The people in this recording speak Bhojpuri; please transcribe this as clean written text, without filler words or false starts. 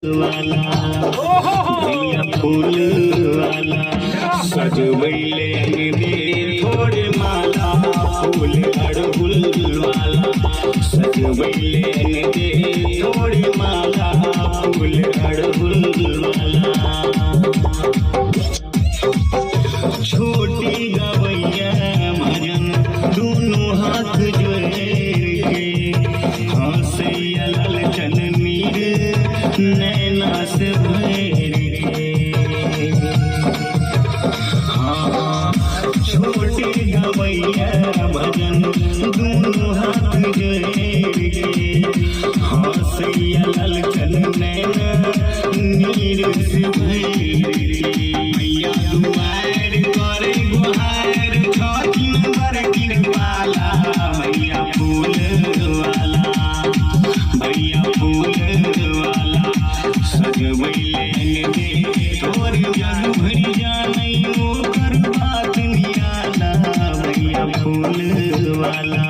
वाला भैया फूल वाला सजवैले अंगने थोड़े माला फूल अड़हुल वाला सजवैले अंगने थोड़े माला फूल अड़हुल वाला। छोटी गवैया भजन दोनों हाथ जोड़ के हंसैया लालचन मीर नैना से भर के। हाँ छोटी गवैया भजन दोनों हाथ जोड़ के हंसैया लालचन नैना नीर से भर के। मैया दुआर करे गुहार छठिन बरकिन पाला मैया फूल वाला भैया फूल वाला सजवैले अंगने तोर जग भरी जानै ओकर बात निराला भैया फूल वाला।